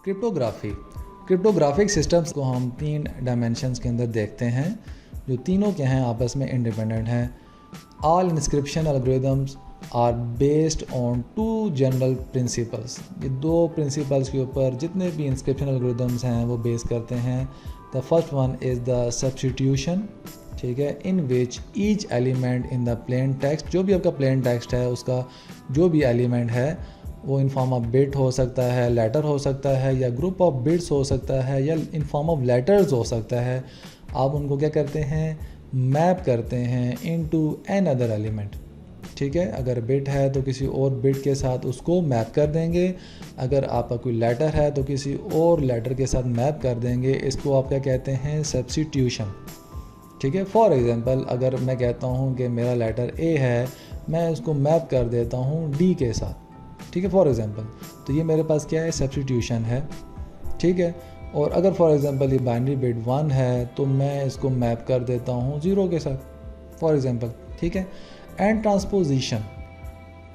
Cryptographic systems को हम 3 dimensions के अंदर देखते हैं, जो तीनों के हैं आपस में इंडिपेंडेंट हैं। All encryption algorithms are based on 2 general principles. ये 2 प्रिंसिपल्स के ऊपर जितने भी इंस्क्रिप्शन एल्गोरिदम्स हैं वो बेस करते हैं। The first one is the substitution, ठीक है, in which each element in the plain text, जो भी आपका प्लेन टेक्स्ट है उसका जो भी एलिमेंट है वो इन फॉर्म ऑफ बिट हो सकता है, लेटर हो सकता है, या ग्रुप ऑफ बिट्स हो सकता है, या इन फॉर्म ऑफ लेटर्स हो सकता है। आप उनको क्या करते हैं, मैप करते हैं इनटू एन अदर एलिमेंट, ठीक है। अगर बिट है तो किसी और बिट के साथ उसको मैप कर देंगे, अगर आपका कोई लेटर है तो किसी और लेटर के साथ मैप कर देंगे। इसको आप क्या कहते हैं, सब्स्टिट्यूशन, ठीक है। फॉर एग्जांपल अगर मैं कहता हूँ कि मेरा लेटर ए है, मैं उसको मैप कर देता हूँ डी के साथ, ठीक है, फॉर एग्जांपल, तो ये मेरे पास क्या है, सब्स्टिट्यूशन है, ठीक है। और अगर फॉर एग्जांपल ये बाइनरी बिट 1 है तो मैं इसको मैप कर देता हूँ 0 के साथ, फॉर एग्जांपल, ठीक है। And transposition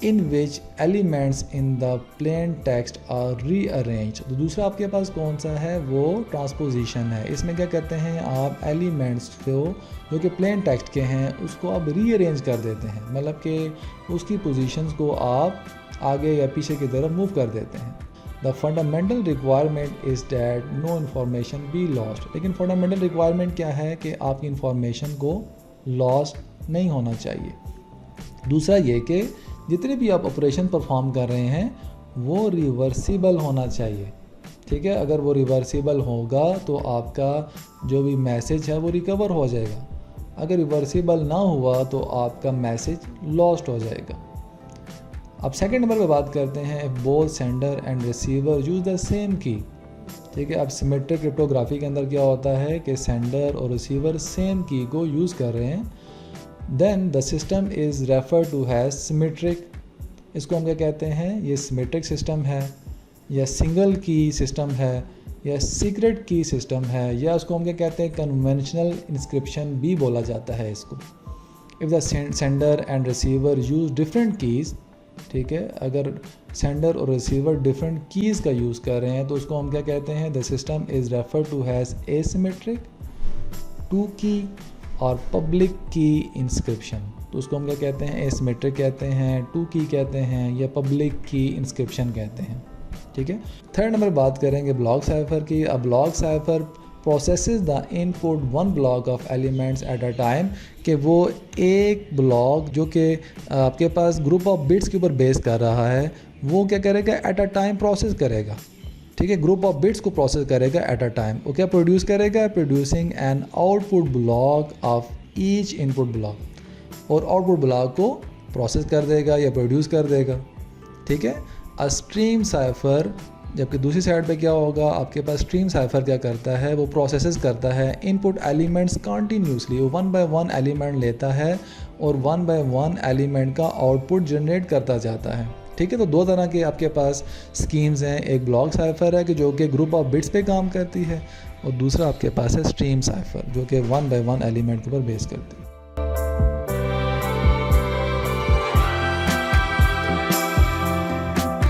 in which elements in the plain text are rearrange. तो दूसरा आपके पास कौन सा है, वो ट्रांसपोजिशन है। इसमें क्या करते हैं, आप एलिमेंट्स को जो कि प्लेन टेक्स्ट के हैं उसको आप रीअरेंज कर देते हैं, मतलब कि उसकी पोजीशंस को आप आगे या पीछे की तरफ मूव कर देते हैं। The fundamental requirement is that no information be lost. लेकिन फंडामेंटल रिक्वायरमेंट क्या है कि आपकी इन्फॉर्मेशन को लॉस्ट नहीं होना चाहिए। दूसरा ये कि जितने भी आप ऑपरेशन परफॉर्म कर रहे हैं वो रिवर्सिबल होना चाहिए, ठीक है। अगर वो रिवर्सिबल होगा तो आपका जो भी मैसेज है वो रिकवर हो जाएगा। अगर रिवर्सिबल ना हुआ तो आपका मैसेज लॉस्ट हो जाएगा। अब सेकंड नंबर पे बात करते हैं, both sender and receiver use the same की, ठीक है। अब सिमेट्रिक क्रिप्टोग्राफी के अंदर क्या होता है कि सेंडर और रिसीवर सेम की को यूज़ कर रहे हैं, then the system is refer to has symmetric. इसको हम क्या कहते हैं, ये सिमेट्रिक सिस्टम है, या सिंगल की सिस्टम है, या सीक्रेट की सिस्टम है, या उसको हम क्या कहते हैं, कन्वेंशनल इंस्क्रिप्शन भी बोला जाता है इसको। If the sender and receiver use different keys, ठीक है, अगर सेंडर और रिसीवर डिफरेंट कीज़ का यूज़ कर रहे हैं तो उसको हम क्या कहते हैं, the system is refer to has asymmetric, 2 की और पब्लिक की इंस्क्रिप्शन। तो उसको हम क्या कहते हैं, एसिमेट्रिक कहते हैं, 2 की कहते हैं, या पब्लिक की इंस्क्रिप्शन कहते हैं, ठीक है। थर्ड नंबर बात करेंगे ब्लॉक साइफर की। अब block cipher processes the input 1 block of elements at a time, कि वो एक ब्लॉक जो कि आपके पास ग्रुप ऑफ बिट्स के ऊपर बेस कर रहा है वो क्या करेगा, एट अ टाइम प्रोसेस करेगा, ठीक है। ग्रुप ऑफ बिट्स को प्रोसेस करेगा एट अ टाइम। वो क्या प्रोड्यूस करेगा, producing an output block of each input block, और आउटपुट ब्लॉक को प्रोसेस कर देगा या प्रोड्यूस कर देगा, ठीक है। अ स्ट्रीम साइफर, जबकि दूसरी साइड पे क्या होगा, आपके पास स्ट्रीम साइफर क्या करता है, वो प्रोसेसेस करता है इनपुट एलिमेंट्स कंटिन्यूसली। वो 1 बाय 1 एलिमेंट लेता है और 1 बाय 1 एलिमेंट का आउटपुट जनरेट करता जाता है, ठीक है। तो 2 तरह के आपके पास स्कीम्स हैं, एक ब्लॉक साइफर है कि जो कि ग्रुप ऑफ बिट्स पे काम करती है, और दूसरा आपके पास है स्ट्रीम साइफर जो कि 1 बाय 1 एलिमेंट के ऊपर बेस करती है।